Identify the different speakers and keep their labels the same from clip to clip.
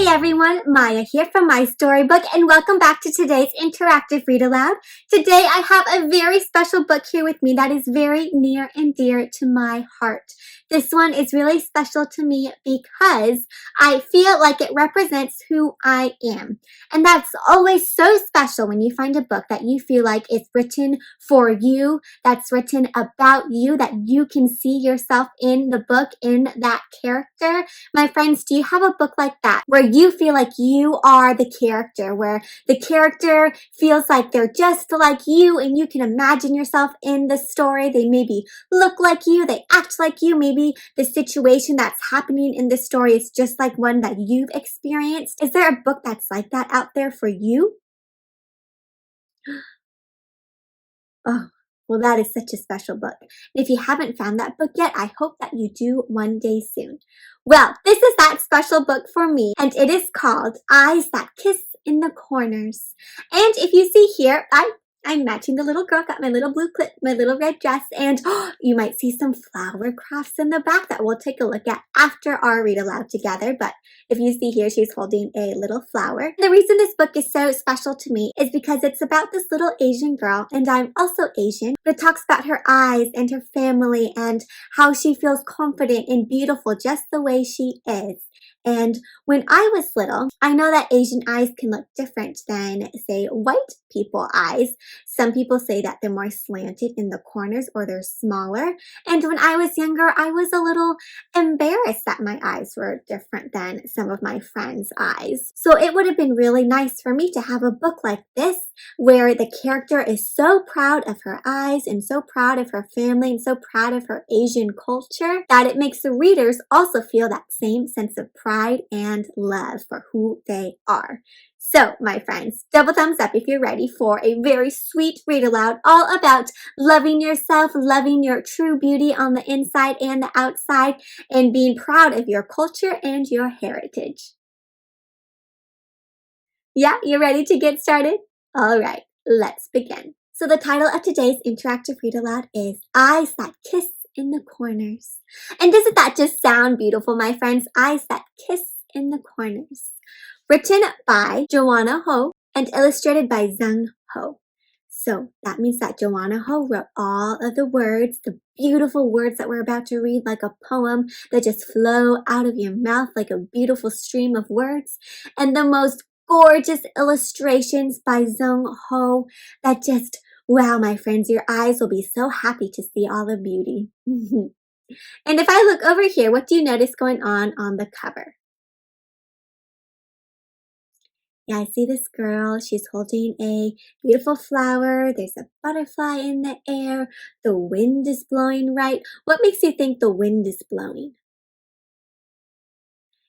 Speaker 1: Hey everyone, Maya here from My Storybook, and welcome back to today's interactive read aloud. Today I have a very special book here with me that is very near and dear to my heart. This one is really special to me because I feel like it represents who I am. And that's always so special when you find a book that you feel like it's written for you, that's written about you, that you can see yourself in the book, in that character. My friends, do you have a book like that where you feel like you are the character, where the character feels like they're just like you and you can imagine yourself in the story? They maybe look like you, they act like you, maybe the situation that's happening in the story is just like one that you've experienced. Is there a book that's like that out there for you? Oh, well, that is such a special book. And if you haven't found that book yet, I hope that you do one day soon. Well, this is that special book for me, and it is called Eyes That Kiss in the Corners. And if you see here, I'm matching the little girl, got my little blue clip, my little red dress, and you might see some flower crafts in the back that we'll take a look at after our read aloud together. But if you see here, she's holding a little flower. The reason this book is so special to me is because it's about this little Asian girl, and I'm also Asian, but it talks about her eyes and her family and how she feels confident and beautiful just the way she is. And when I was little, I know that Asian eyes can look different than, say, white people eyes. Some people say that they're more slanted in the corners or they're smaller. And when I was younger, I was a little embarrassed that my eyes were different than some of my friends' eyes. So it would have been really nice for me to have a book like this where the character is so proud of her eyes and so proud of her family and so proud of her Asian culture that it makes the readers also feel that same sense of pride and love for who they are. So, my friends, double thumbs up if you're ready for a very sweet read aloud all about loving yourself, loving your true beauty on the inside and the outside, and being proud of your culture and your heritage. Yeah, you ready to get started? All right, let's begin. So the title of today's interactive read aloud is Eyes That Kiss in the Corners. And doesn't that just sound beautiful, my friends? Eyes that kiss in the corners. Written by Joanna and illustrated by Dung. So that means that Joanna wrote all of the words, the beautiful words that we're about to read, like a poem that just flow out of your mouth like a beautiful stream of words, and the most gorgeous illustrations by Dung that just, wow, my friends, your eyes will be so happy to see all the beauty. And if I look over here, what do you notice going on the cover? Yeah, I see this girl. She's holding a beautiful flower. There's a butterfly in the air. The wind is blowing right. What makes you think the wind is blowing?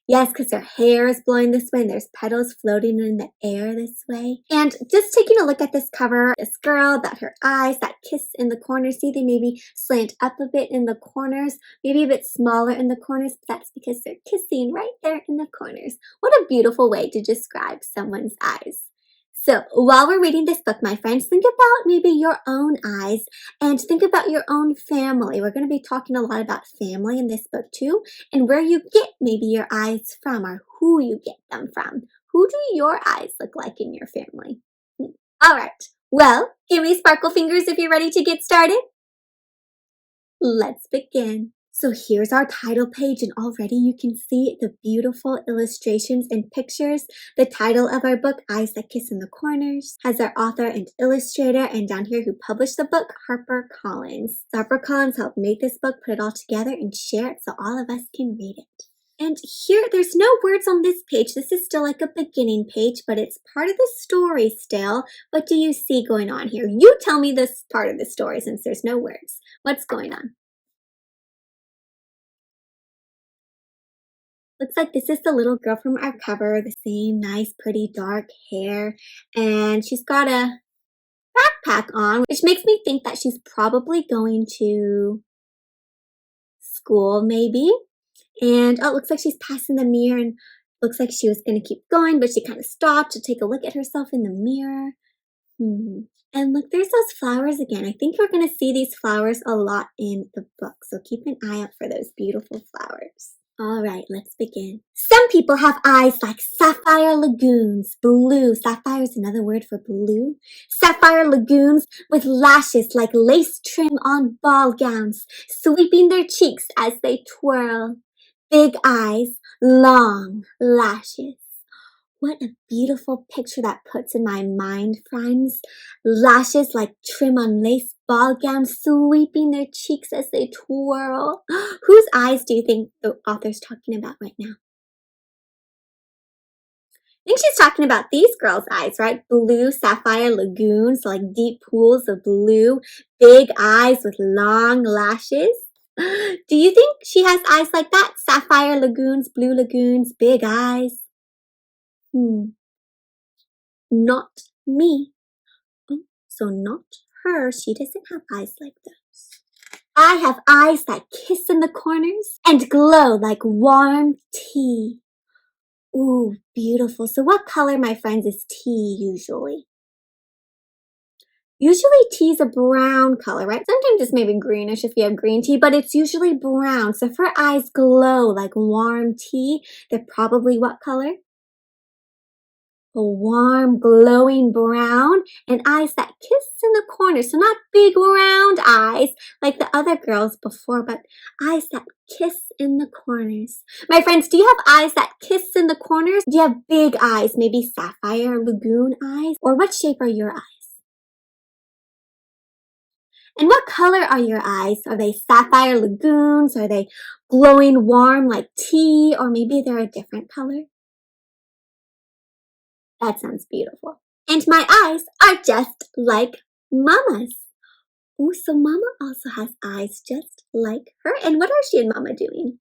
Speaker 1: Yes, because her hair is blowing this way and there's petals floating in the air this way. And just taking a look at this cover, this girl, that her eyes, that kiss in the corners, see they maybe slant up a bit in the corners, maybe a bit smaller in the corners, but that's because they're kissing right there in the corners. What a beautiful way to describe someone's eyes. So while we're reading this book, my friends, think about maybe your own eyes and think about your own family. We're going to be talking a lot about family in this book too, and where you get maybe your eyes from or who you get them from. Who do your eyes look like in your family? All right. Well, give me sparkle fingers if you're ready to get started. Let's begin. So here's our title page, and already you can see the beautiful illustrations and pictures. The title of our book, Eyes That Kiss in the Corners, has our author and illustrator, and down here who published the book, HarperCollins. So HarperCollins helped make this book, put it all together, and share it so all of us can read it. And here, there's no words on this page. This is still like a beginning page, but it's part of the story still. What do you see going on here? You tell me this part of the story since there's no words. What's going on? Looks like this is the little girl from our cover, the same nice, pretty, dark hair, and she's got a backpack on, which makes me think that she's probably going to school, maybe. And oh, it looks like she's passing the mirror, and looks like she was going to keep going, but she kind of stopped to take a look at herself in the mirror. And look, there's those flowers again. I think we're going to see these flowers a lot in the book, so keep an eye out for those beautiful flowers. All right, let's begin. Some people have eyes like sapphire lagoons, blue. Sapphire is another word for blue. Sapphire lagoons with lashes like lace trim on ball gowns, sweeping their cheeks as they twirl. Big eyes, long lashes. What a beautiful picture that puts in my mind, friends. Lashes like trim on lace ball gowns, sweeping their cheeks as they twirl. Whose eyes do you think the author's talking about right now? I think she's talking about these girls' eyes, right? Blue sapphire lagoons, like deep pools of blue, big eyes with long lashes. Do you think she has eyes like that? Sapphire lagoons, blue lagoons, big eyes? Not me. Oh, so not her. She doesn't have eyes like those. I have eyes that kiss in the corners and glow like warm tea. Ooh, beautiful. So what color, my friends, is tea usually? Usually tea is a brown color, right? Sometimes it's maybe greenish if you have green tea, but it's usually brown. So if her eyes glow like warm tea, they're probably what color? A warm, glowing brown, and eyes that kiss in the corners. So not big, round eyes like the other girls before, but eyes that kiss in the corners. My friends, do you have eyes that kiss in the corners? Do you have big eyes, maybe sapphire lagoon eyes? Or what shape are your eyes? And what color are your eyes? Are they sapphire lagoons? Are they glowing warm like tea? Or maybe they're a different color? That sounds beautiful. And my eyes are just like Mama's. Oh, so Mama also has eyes just like her. And what are she and Mama doing?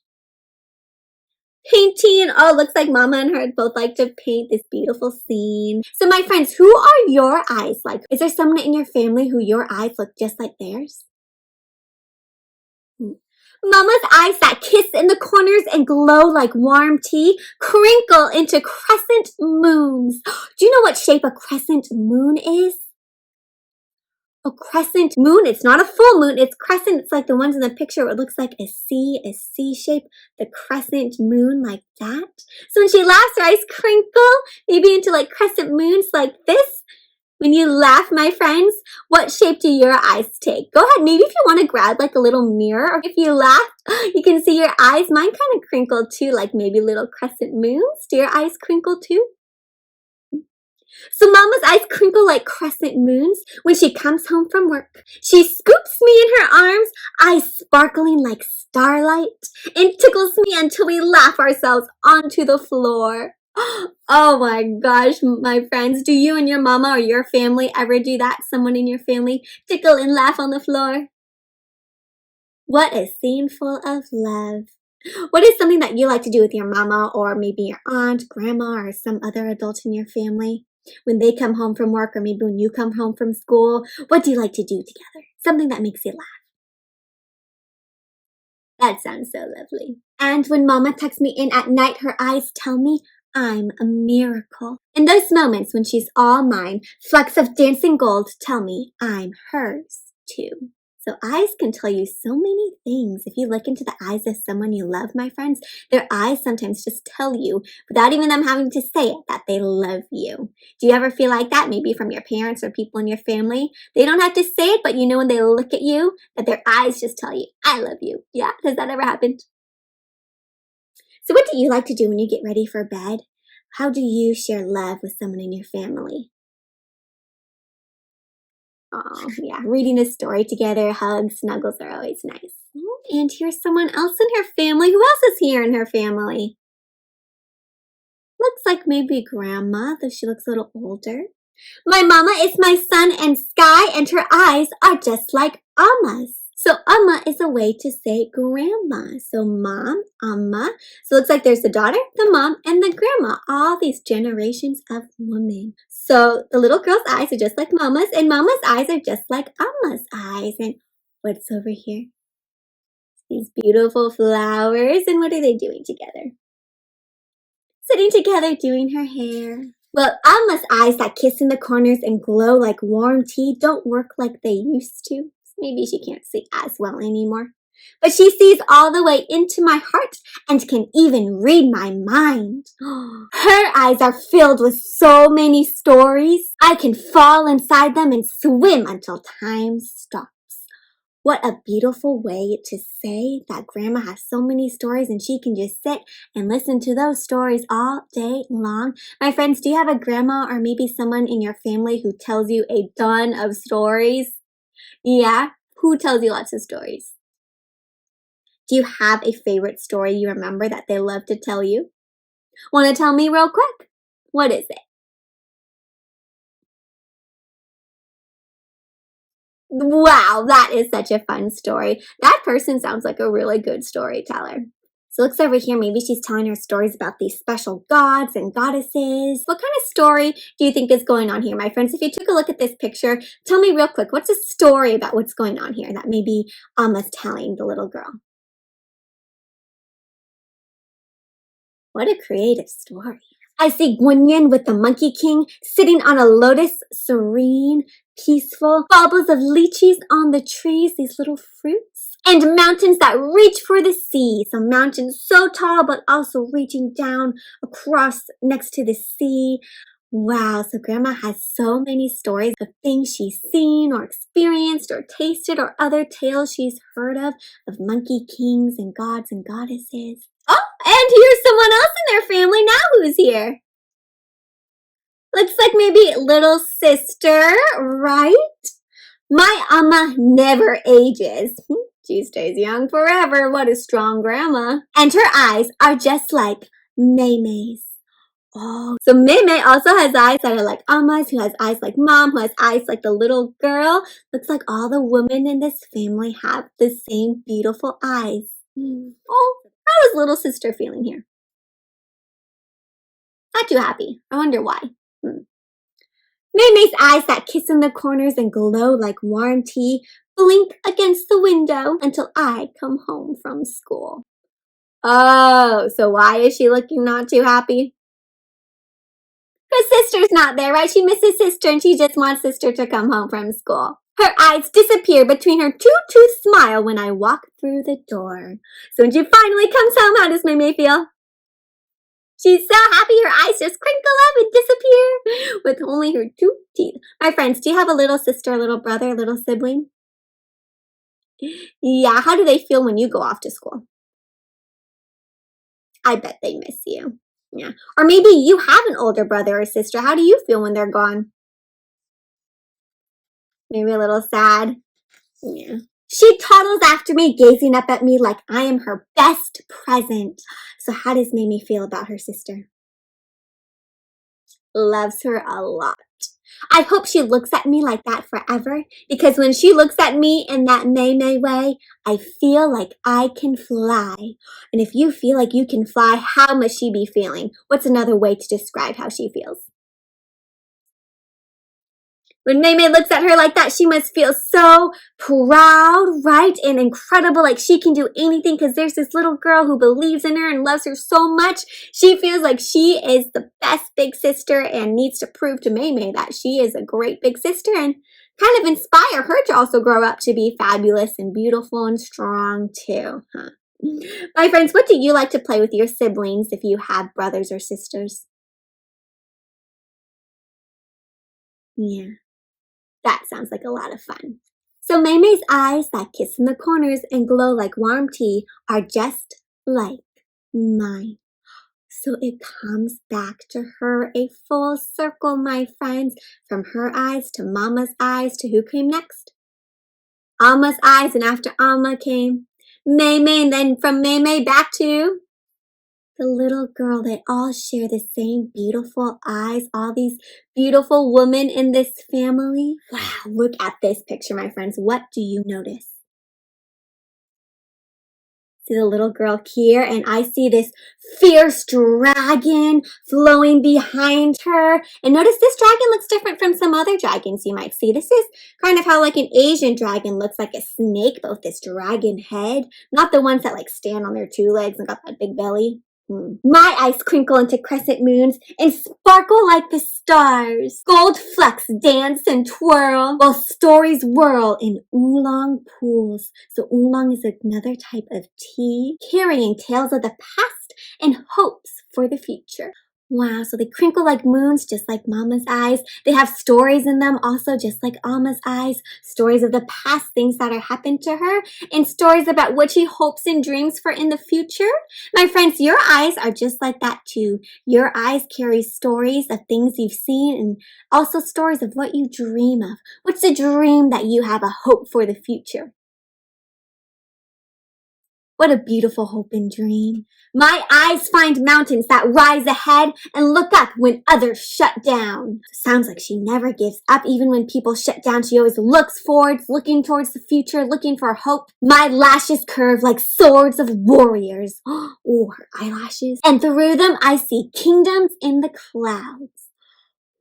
Speaker 1: Painting. Oh, looks like Mama and her both like to paint this beautiful scene. So my friends, who are your eyes like? Is there someone in your family who your eyes look just like theirs? Mama's eyes that kiss in the corners and glow like warm tea, crinkle into crescent moons. Do you know what shape a crescent moon is? A crescent moon, it's not a full moon, it's crescent. It's like the ones in the picture where it looks like a C shape, the crescent moon like that. So when she laughs, her eyes crinkle, maybe into like crescent moons like this. When you laugh, my friends, what shape do your eyes take? Go ahead, maybe if you want to grab like a little mirror, or if you laugh, you can see your eyes. Mine kind of crinkle too, like maybe little crescent moons. Do your eyes crinkle too? So Mama's eyes crinkle like crescent moons when she comes home from work. She scoops me in her arms, eyes sparkling like starlight, and tickles me until we laugh ourselves onto the floor. Oh my gosh, my friends, do you and your mama or your family ever do that? Someone in your family tickle and laugh on the floor? What a scene full of love. What is something that you like to do with your mama or maybe your aunt, grandma, or some other adult in your family? When they come home from work or maybe when you come home from school, what do you like to do together? Something that makes you laugh. That sounds so lovely. And when Mama tucks me in at night, her eyes tell me I'm a miracle. In those moments when she's all mine, flecks of dancing gold tell me I'm hers too. So eyes can tell you so many things. If you look into the eyes of someone you love, my friends, their eyes sometimes just tell you, without even them having to say it, that they love you. Do you ever feel like that? Maybe from your parents or people in your family? They don't have to say it, but you know when they look at you, that their eyes just tell you, I love you. Yeah, has that ever happened? So what do you like to do when you get ready for bed? How do you share love with someone in your family? Oh, yeah, reading a story together, hugs, snuggles are always nice. Oh, and here's someone else in her family. Who else is here in her family? Looks like maybe Grandma, though she looks a little older. My mama is my sun and sky, and her eyes are just like Amma's. So Amma is a way to say grandma. So mom, Amma. So it looks like there's the daughter, the mom, and the grandma. All these generations of women. So the little girl's eyes are just like Mama's, and Mama's eyes are just like Amma's eyes. And what's over here? These beautiful flowers. And what are they doing together? Sitting together doing her hair. Well, Amma's eyes that kiss in the corners and glow like warm tea don't work like they used to. Maybe she can't see as well anymore. But she sees all the way into my heart and can even read my mind. Her eyes are filled with so many stories. I can fall inside them and swim until time stops. What a beautiful way to say that Grandma has so many stories and she can just sit and listen to those stories all day long. My friends, do you have a grandma or maybe someone in your family who tells you a ton of stories? Yeah? Who tells you lots of stories? Do you have a favorite story you remember that they love to tell you? Want to tell me real quick? What is it? Wow, that is such a fun story. That person sounds like a really good storyteller. So looks over here, maybe she's telling her stories about these special gods and goddesses. What kind of story do you think is going on here, my friends? If you took a look at this picture, tell me real quick, what's a story about what's going on here that maybe Alma's telling the little girl? What a creative story. I see Guanyin with the Monkey King sitting on a lotus, serene, peaceful, baubles of lychees on the trees, these little fruits, and mountains that reach for the sea. Some mountains so tall but also reaching down across next to the sea. Wow, so Grandma has so many stories of things she's seen or experienced or tasted or other tales she's heard of monkey kings and gods and goddesses. Oh, and here's someone else in their family now who's here. Looks like maybe little sister, right? My Amma never ages. She stays young forever. What a strong grandma. And her eyes are just like May's. Oh, so May also has eyes that are like Amma's, who has eyes like Mom, who has eyes like the little girl. Looks like all the women in this family have the same beautiful eyes. Oh, how is little sister feeling here? Not too happy. I wonder why. May's eyes that kiss in the corners and glow like warm tea blink against the window until I come home from school. Oh, so why is she looking not too happy? Because sister's not there, right? She misses sister and she just wants sister to come home from school. Her eyes disappear between her two-tooth smile when I walk through the door. So when she finally comes home, how does May feel? She's so happy her eyes just crinkle up and disappear with only her 2 teeth. My friends, do you have a little sister, a little brother, a little sibling? Yeah, how do they feel when you go off to school? I bet they miss you. Yeah. Or maybe you have an older brother or sister. How do you feel when they're gone? Maybe a little sad. Yeah. She toddles after me, gazing up at me like I am her best present. So how does Mimi feel about her sister? Loves her a lot. I hope she looks at me like that forever, because when she looks at me in that May way, I feel like I can fly. And if you feel like you can fly, how must she be feeling? What's another way to describe how she feels? When May looks at her like that, she must feel so proud, right? And incredible, like she can do anything because there's this little girl who believes in her and loves her so much. She feels like she is the best big sister and needs to prove to May that she is a great big sister and kind of inspire her to also grow up to be fabulous and beautiful and strong too. My friends, what do you like to play with your siblings if you have brothers or sisters? Yeah. That sounds like a lot of fun. So May's eyes that kiss in the corners and glow like warm tea are just like mine. So it comes back to her, a full circle, my friends, from her eyes to Mama's eyes to who came next? Alma's eyes, and after Alma came May, and then from May back to the little girl. They all share the same beautiful eyes, all these beautiful women in this family. Wow, look at this picture, my friends. What do you notice? See the little girl here, and I see this fierce dragon flowing behind her. And notice this dragon looks different from some other dragons you might see. This is kind of how like an Asian dragon looks like a snake, but with this dragon head. Not the ones that like stand on their 2 legs and got that big belly. My eyes crinkle into crescent moons and sparkle like the stars. Gold flecks dance and twirl while stories whirl in oolong pools. So oolong is another type of tea, carrying tales of the past and hopes for the future. Wow, so they crinkle like moons, just like Mama's eyes. They have stories in them also, just like Alma's eyes. Stories of the past, things that are happened to her, and stories about what she hopes and dreams for in the future. My friends, your eyes are just like that too. Your eyes carry stories of things you've seen and also stories of what you dream of. What's the dream that you have a hope for the future? What a beautiful hope and dream. My eyes find mountains that rise ahead and look up when others shut down. Sounds like she never gives up. Even when people shut down, she always looks forwards, looking towards the future, looking for hope. My lashes curve like swords of warriors. Oh, her eyelashes. And through them, I see kingdoms in the clouds.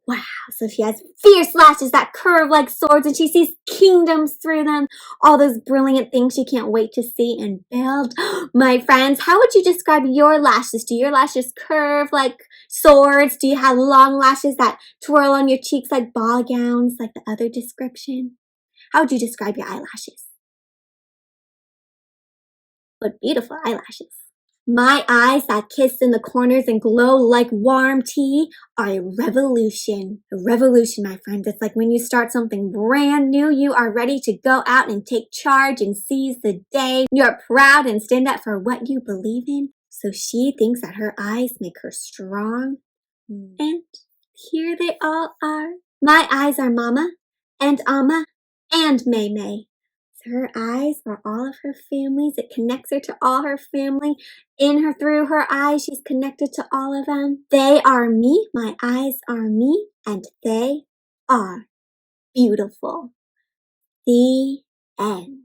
Speaker 1: Wow, so she has fierce lashes that curve like swords and she sees kingdoms through them. All those brilliant things she can't wait to see and build. My friends, how would you describe your lashes? Do your lashes curve like swords? Do you have long lashes that twirl on your cheeks like ball gowns like the other description? How would you describe your eyelashes? What beautiful eyelashes. My eyes that kiss in the corners and glow like warm tea are a revolution. A revolution, my friends. It's like when you start something brand new, you are ready to go out and take charge and seize the day. You're proud and stand up for what you believe in. So she thinks that her eyes make her strong. And here they all are. My eyes are Mama and Amma and May May. Her eyes are all of her families. It connects her to all her family. In her, through her eyes, she's connected to all of them. They are me. My eyes are me. And they are beautiful. The end.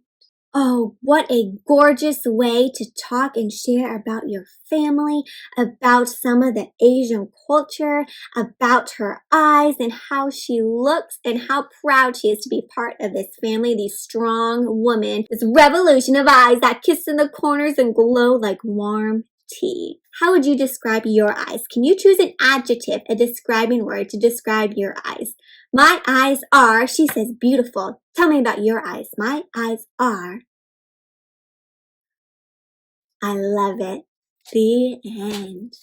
Speaker 1: Oh, what a gorgeous way to talk and share about your family, about some of the Asian culture, about her eyes and how she looks and how proud she is to be part of this family, these strong women, this revolution of eyes that kiss in the corners and glow like warm tea. How would you describe your eyes? Can you choose an adjective, a describing word to describe your eyes? My eyes are, she says, beautiful. Tell me about your eyes. My eyes are. I love it. The end.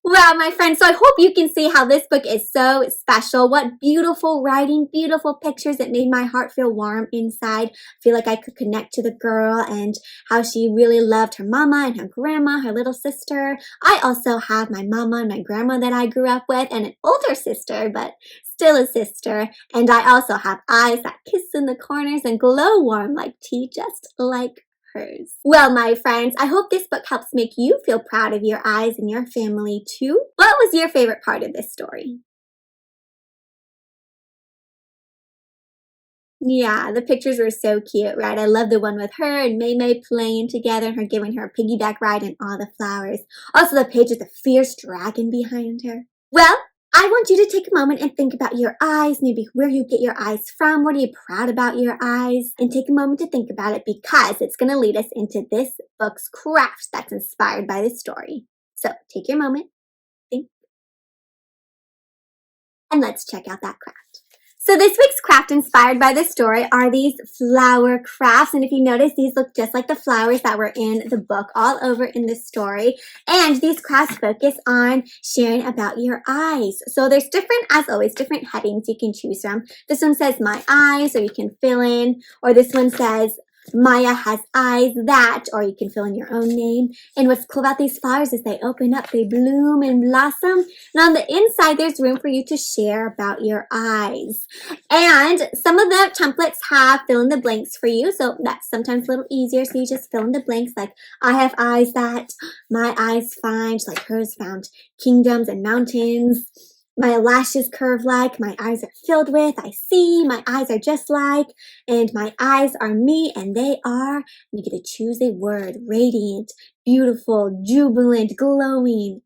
Speaker 1: Wow, my friends, so I hope you can see how this book is so special. What beautiful writing, beautiful pictures. It made my heart feel warm inside. I feel like I could connect to the girl and how she really loved her mama and her grandma, her little sister. I also have my mama and my grandma that I grew up with and an older sister, but still a sister. And I also have eyes that kiss in the corners and glow warm like tea, just like hers. Well, my friends, I hope this book helps make you feel proud of your eyes and your family too. What was your favorite part of this story? Yeah, the pictures were so cute, right? I love the one with her and May May playing together and her giving her a piggyback ride and all the flowers. Also the page with the fierce dragon behind her. Well, I want you to take a moment and think about your eyes, maybe where you get your eyes from. What are you proud about your eyes? And take a moment to think about it because it's going to lead us into this book's craft that's inspired by this story. So take your moment, think, and let's check out that craft. So this week's craft inspired by this story are these flower crafts. And if you notice, these look just like the flowers that were in the book all over in this story. And these crafts focus on sharing about your eyes. So there's different, as always, different headings you can choose from. This one says my eyes, or you can fill in. Or this one says Maya has eyes that, or you can fill in your own name. And what's cool about these flowers is they open up, they bloom and blossom. And on the inside, there's room for you to share about your eyes. And some of the templates have fill in the blanks for you. So that's sometimes a little easier. So you just fill in the blanks like I have eyes that, my eyes find, like hers found kingdoms and mountains. My lashes curve like, my eyes are filled with, I see, my eyes are just like, and my eyes are me and they are, you get to choose a word, radiant, beautiful, jubilant, glowing.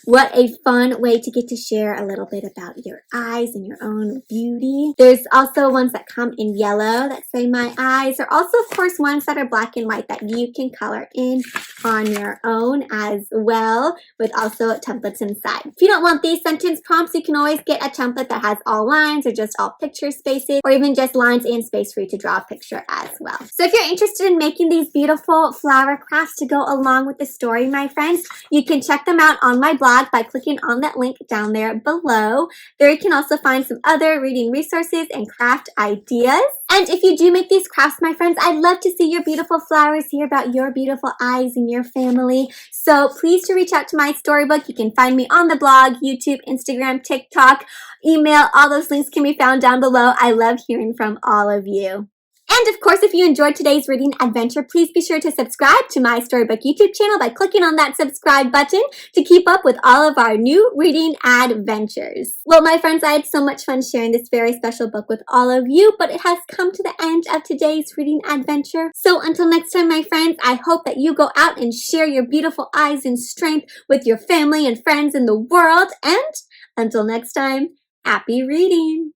Speaker 1: What a fun way to get to share a little bit about your eyes and your own beauty. There's also ones that come in yellow that say my eyes. There are also, of course, ones that are black and white that you can color in on your own as well, with also templates inside. If you don't want these sentence prompts, you can always get a template that has all lines or just all picture spaces, or even just lines and space for you to draw a picture as well. So if you're interested in making these beautiful flower crafts to go along with the story, my friends, you can check them out on my blog by clicking on that link down there below. There you can also find some other reading resources and craft ideas. And if you do make these crafts, my friends, I'd love to see your beautiful flowers, hear about your beautiful eyes and your family. So please to reach out to my storybook. You can find me on the blog, YouTube, Instagram, TikTok, email. All those links can be found down below. I love hearing from all of you. And of course, if you enjoyed today's reading adventure, please be sure to subscribe to my Storybook YouTube channel by clicking on that subscribe button to keep up with all of our new reading adventures. Well, my friends, I had so much fun sharing this very special book with all of you, but it has come to the end of today's reading adventure. So until next time, my friends, I hope that you go out and share your beautiful eyes and strength with your family and friends in the world. And until next time, happy reading!